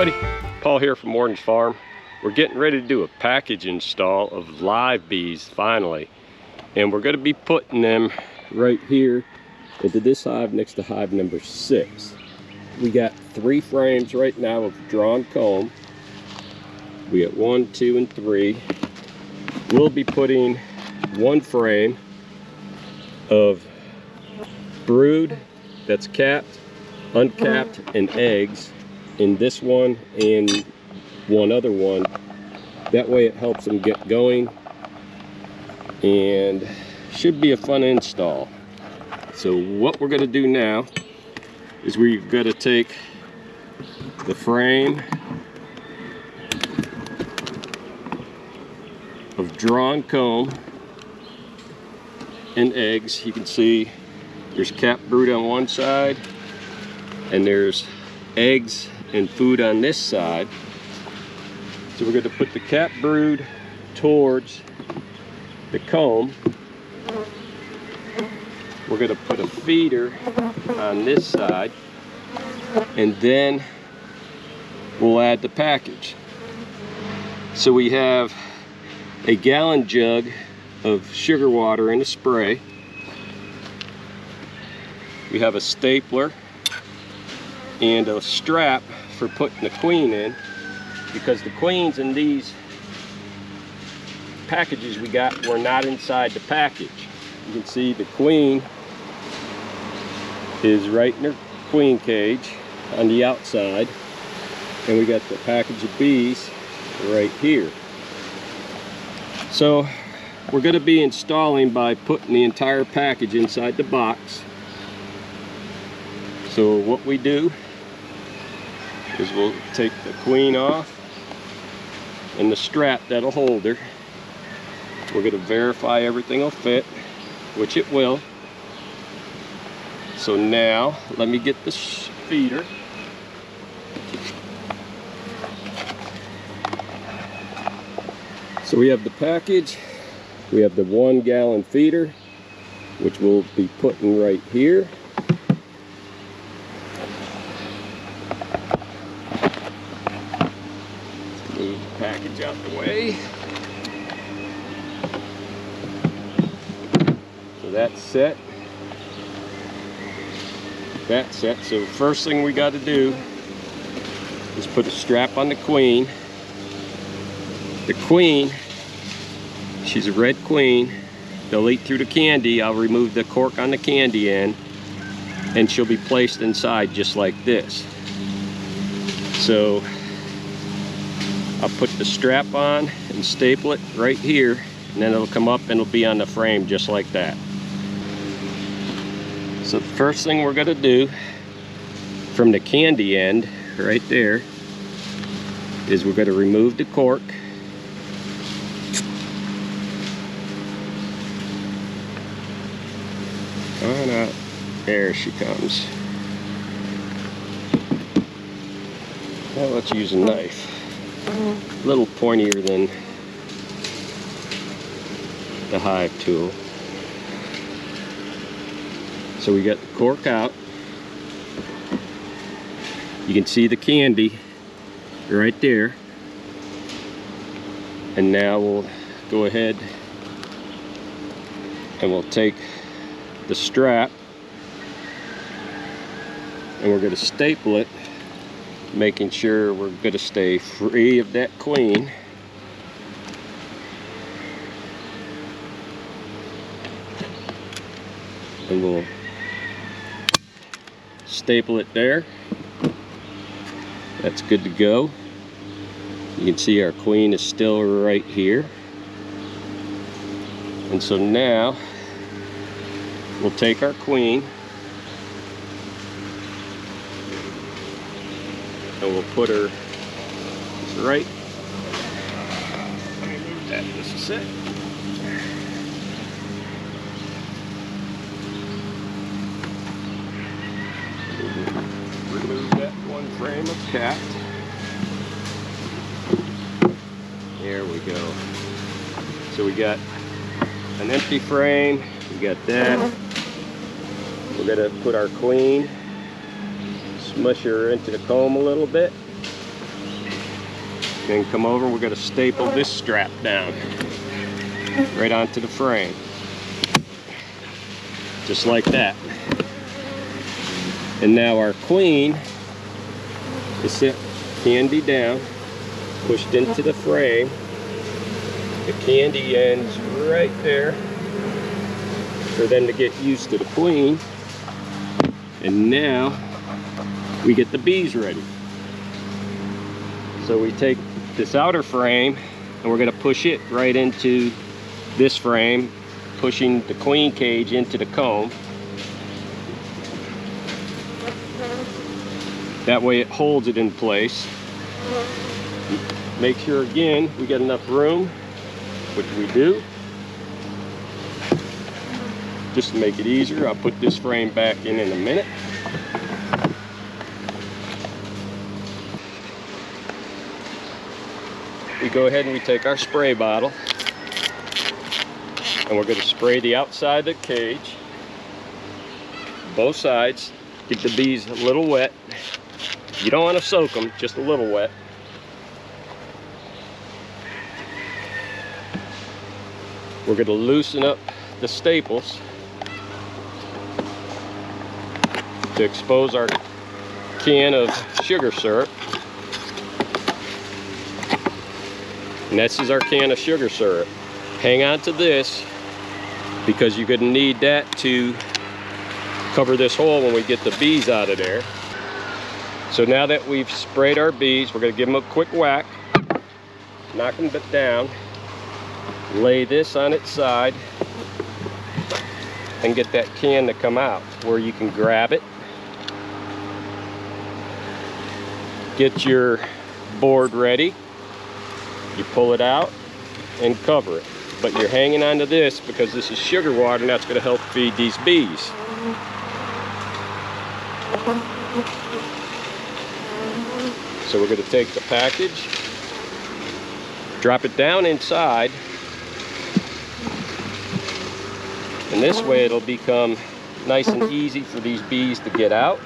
everybody, Paul here from Morton's Farm. We're getting ready to do a package install of live bees finally, and we're going to be putting them right here into this hive next to hive number 6. We got 3 frames right now of drawn comb. We got 1, 2, and 3. We'll be putting 1 frame of brood that's capped, uncapped, and eggs in this one and one other one. That way it helps them get going, and should be a fun install. So what we're going to do now is we're going to take the frame of drawn comb and eggs. You can see there's capped brood on one side and there's eggs and food on this side. So we're going to put the capped brood towards the comb. We're going to put a feeder on this side, and then we'll add the package. So we have a gallon jug of sugar water in a spray. We have a stapler and a strap for putting the queen in, because the queens in these packages we got were not inside the package. You can see the queen is right in her queen cage on the outside, and we got the package of bees right here. So we're going to be installing by putting the entire package inside the box. So what we do is we'll take the queen off and the strap that'll hold her. We're going to verify everything will fit, which it will. So now let me get the feeder. So we have the package, we have the 1 gallon feeder, which we'll be putting right here. Move the package out the way. So that's set. That's set. So first thing we got to do is put a strap on the queen. The queen, she's a red queen. They'll eat through the candy. I'll remove the cork on the candy end, and she'll be placed inside just like this. So I'll put the strap on and staple it right here, and then it'll come up and it'll be on the frame just like that. So the first thing we're going to do from the candy end right there is we're going to remove the cork. Come on out. There she comes. Now let's use a knife. A little pointier than the hive tool. So we got the cork out. You can see the candy right there. And now we'll go ahead and we'll take the strap and we're going to staple it, making sure we're going to stay free of that queen. And we'll staple it there. That's good to go. You can see our queen is still right here. And so now we'll take our queen and we'll put her right. Let me move that just a sec. Remove that 1 frame of capped. There we go. So we got an empty frame, we got that. We're going to put our queen, smush her into the comb a little bit. Then come over, we're going to staple this strap down right onto the frame. Just like that. And now our queen is set candy down, pushed into the frame. The candy ends right there for them to get used to the queen. And now we get the bees ready. So we take this outer frame and we're going to push it right into this frame, pushing the queen cage into the comb. That way it holds it in place. Make sure again we get enough room, which we do. Just to make it easier, I'll put this frame back in a minute. We go ahead and we take our spray bottle and we're going to spray the outside of the cage, both sides. Get the bees a little wet. You don't want to soak them, just a little wet. We're going to loosen up the staples to expose our can of sugar syrup. And this is our can of sugar syrup. Hang on to this because you're going to need that to cover this hole when we get the bees out of there. So now that we've sprayed our bees, we're going to give them a quick whack, knock them down, lay this on its side, and get that can to come out where you can grab it. Get your board ready. You pull it out and cover it. But you're hanging onto this because this is sugar water and that's going to help feed these bees. So we're going to take the package, drop it down inside, and this way it'll become nice and easy for these bees to get out.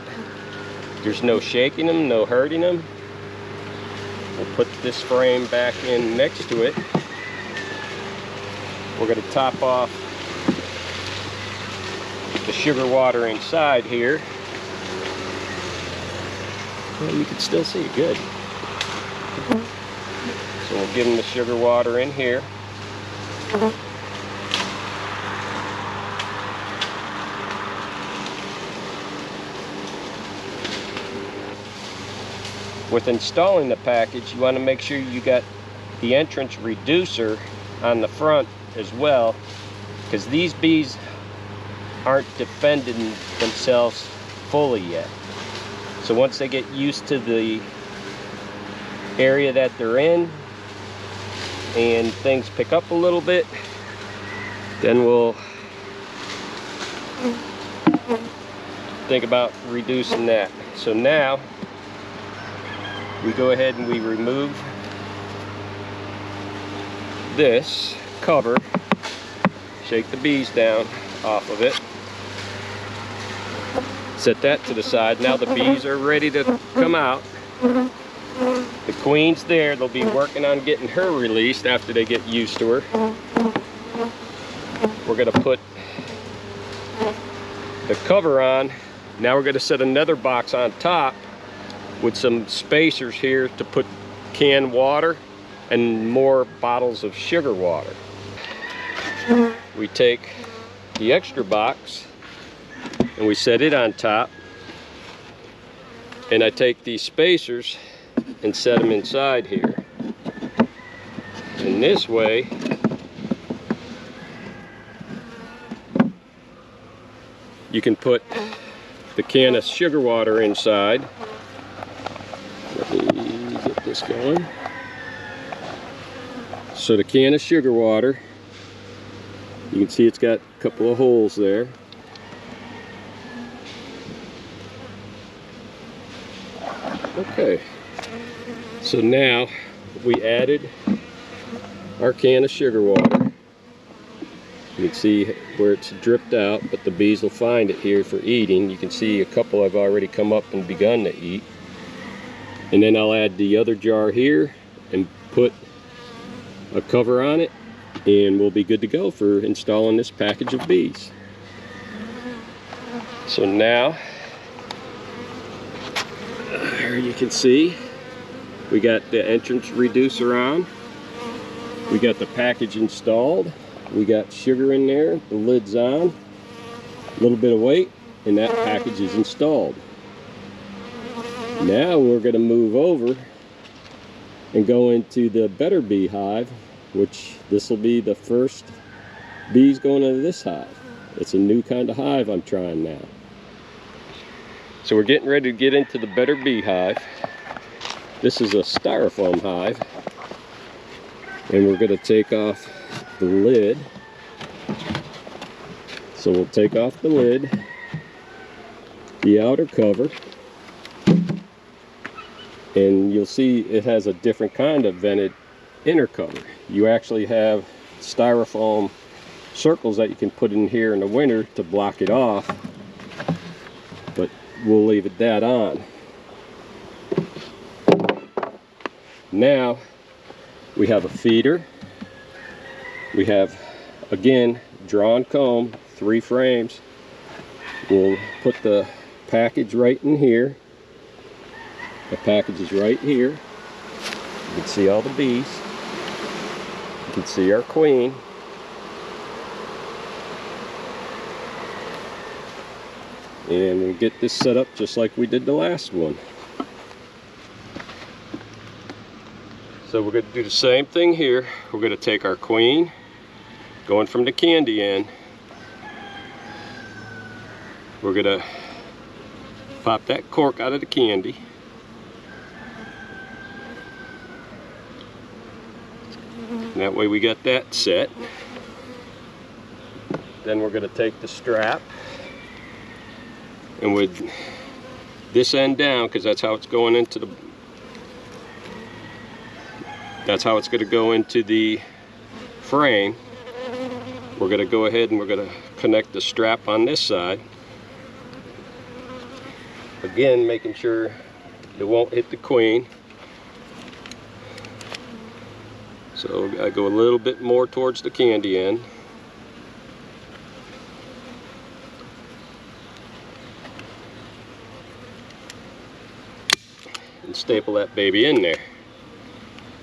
There's no shaking them, no hurting them. We'll put this frame back in next to it. We're going to top off the sugar water inside here. Well, you can still see it good. So we'll give them the sugar water in here. With installing the package, you want to make sure you got the entrance reducer on the front as well, because these bees aren't defending themselves fully yet. So once they get used to the area that they're in and things pick up a little bit, then we'll think about reducing that. So now we go ahead and we remove this cover, shake the bees down off of it, set that to the side. Now the bees are ready to come out. The queen's there. They'll be working on getting her released after they get used to her. We're going to put the cover on. Now we're going to set another box on top with some spacers here to put canned water and more bottles of sugar water. We take the extra box and we set it on top, and I take these spacers and set them inside here. And this way you can put the can of sugar water inside. Let me get this going. So the can of sugar water, you can see it's got a couple of holes there. Okay, so now we added our can of sugar water. You can see where it's dripped out, but the bees will find it here for eating. You can see a couple have already come up and begun to eat. And then I'll add the other jar here and put a cover on it, and we'll be good to go for installing this package of bees. So now, here you can see we got the entrance reducer on, we got the package installed, we got sugar in there, the lid's on, a little bit of weight, and that package is installed. Now we're going to move over and go into the better bee hive, which this will be the first bees going into this hive. It's a new kind of hive I'm trying now. So we're getting ready to get into the better bee hive. This is a styrofoam hive, and we're going to take off the lid. So we'll take off the lid, the outer cover, and you'll see it has a different kind of vented inner cover. You actually have styrofoam circles that you can put in here in the winter to block it off, but we'll leave it that on. Now we have a feeder. We have, again, drawn comb, 3 frames. We'll put the package right in here. The package is right here. You can see all the bees. You can see our queen. And we'll get this set up just like we did the last one. So we're going to do the same thing here. We're going to take our queen, going from the candy end. We're going to pop that cork out of the candy. And that way we got that set. Then we're going to take the strap, and with this end down, because that's how it's going into the, that's how it's going to go into the frame. We're going to go ahead and we're going to connect the strap on this side. Again, making sure it won't hit the queen. So I go a little bit more towards the candy end. And staple that baby in there.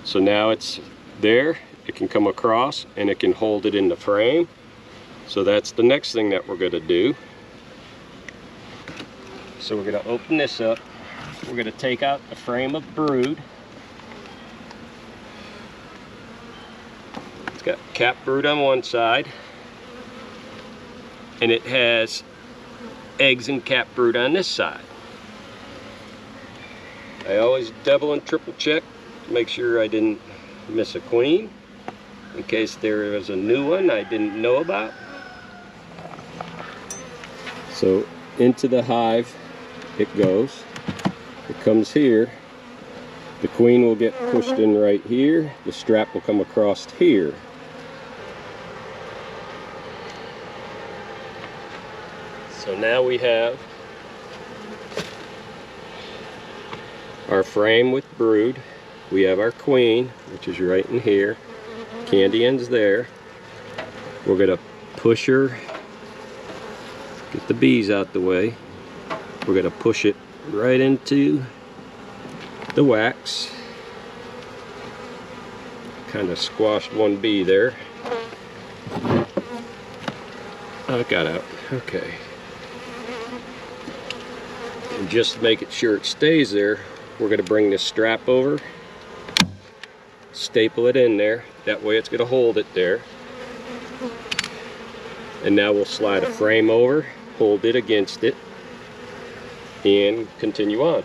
So now it's there, it can come across and it can hold it in the frame. So that's the next thing that we're going to do. So we're going to open this up. We're going to take out the frame of brood. It's got cap brood on one side, and it has eggs and cap brood on this side. I always double and triple check to make sure I didn't miss a queen, in case there was a new one I didn't know about. So into the hive it goes. It comes here. The queen will get pushed in right here. The strap will come across here. So now we have our frame with brood. We have our queen, which is right in here. Candy end's there. We're going to push her, get the bees out the way. We're going to push it right into the wax. Kind of squashed one bee there. Oh, it got out. Okay. And just to make it sure it stays there, we're going to bring this strap over, staple it in there. That way it's going to hold it there. And now we'll slide a frame over, hold it against it, and continue on.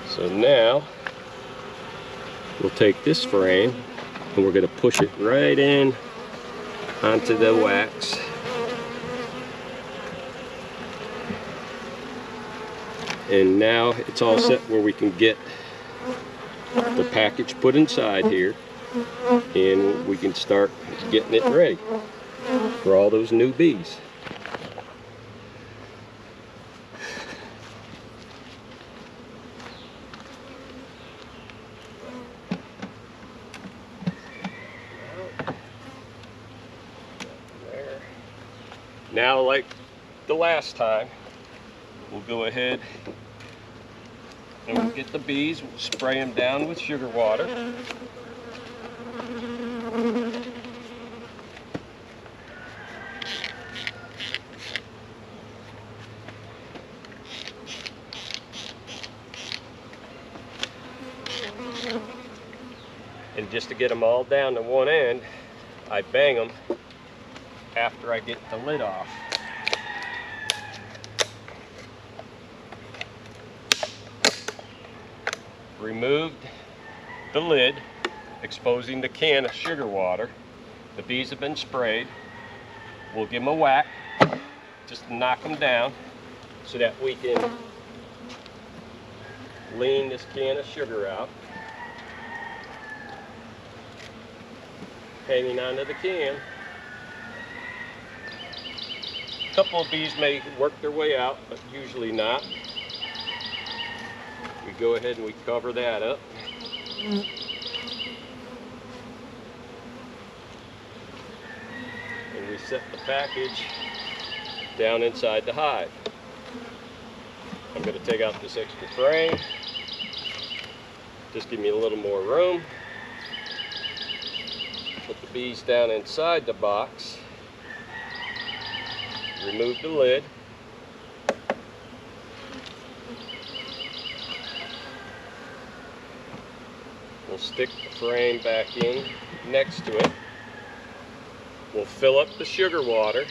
So now we'll take this frame and we're going to push it right in onto the wax. And now it's all set where we can get the package put inside here, and we can start getting it ready. for all those new bees. Now, like the last time, we'll go ahead and we'll get the bees, we'll spray them down with sugar water. And just to get them all down to one end, I bang them after I get the lid off. Removed the lid, exposing the can of sugar water. The bees have been sprayed. We'll give them a whack, just to knock them down so that we can lean this can of sugar out. Hanging onto the can. A couple of bees may work their way out, but usually not. We go ahead and we cover that up. And we set the package down inside the hive. I'm going to take out this extra frame. Just give me a little more room. Put the bees down inside the box. Remove the lid. We'll stick the frame back in next to it. We'll fill up the sugar water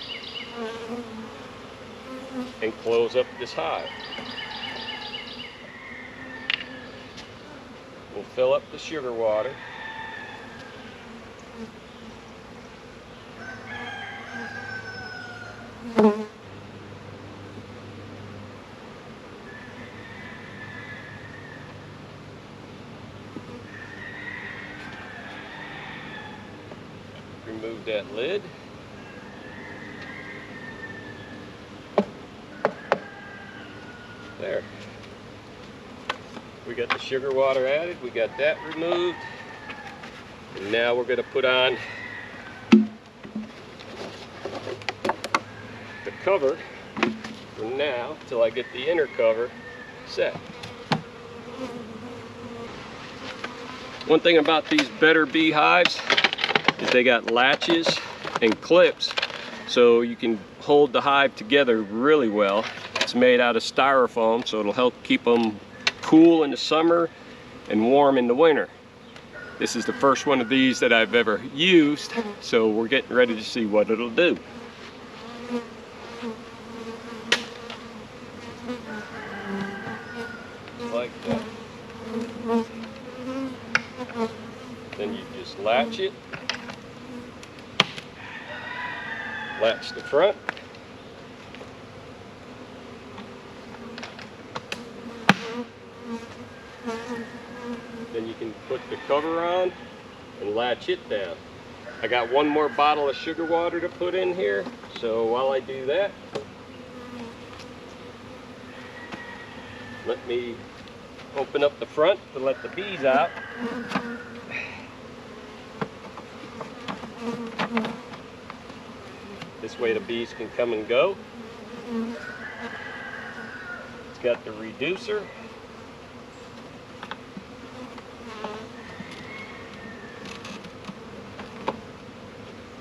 and close up this hive. We'll fill up the sugar water. Remove that lid. There. We got the sugar water added, we got that removed. And now we're going to put on the cover for now till I get the inner cover set. One thing about these better beehives is they got latches and clips so you can hold the hive together really well. It's made out of styrofoam, so it'll help keep them cool in the summer and warm in the winter. This is the first one of these that I've ever used, so we're getting ready to see what it'll do. Like that. Then you just latch it. Latch the front. Then you can put the cover on and latch it down. I got one more bottle of sugar water to put in here, so while I do that, let me open up the front to let the bees out. This way the bees can come and go. It's got the reducer.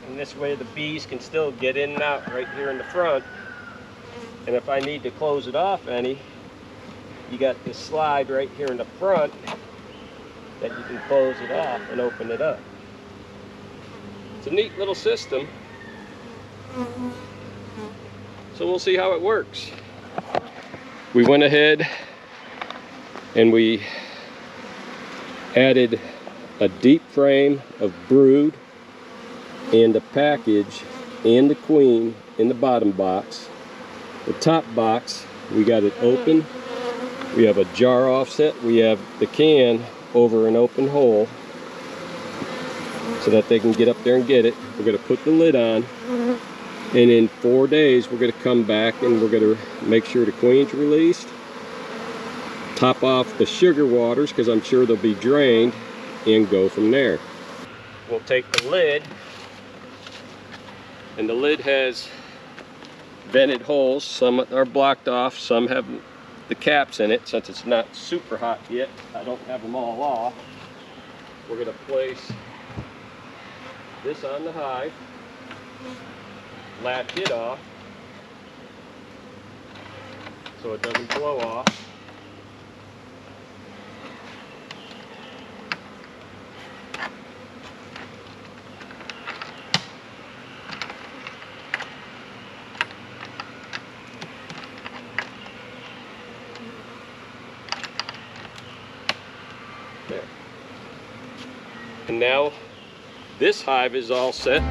And this way the bees can still get in and out right here in the front. And if I need to close it off any, you got this slide right here in the front that you can close it off and open it up. It's a neat little system. So we'll see how it works. We went ahead and we added a deep frame of brood and a package and the queen in the bottom box. The top box, we got it open. We have a jar offset. We have the can over an open hole so that they can get up there and get it. We're going to put the lid on. And in 4 days, we're going to come back and we're going to make sure the queen's released, top off the sugar waters because I'm sure they'll be drained, and go from there. We'll take the lid, and the lid has vented holes. Some are blocked off, some have the caps in it. Since it's not super hot yet, I don't have them all off. We're going to place this on the hive, latch it off so it doesn't blow off. There. And now this hive is all set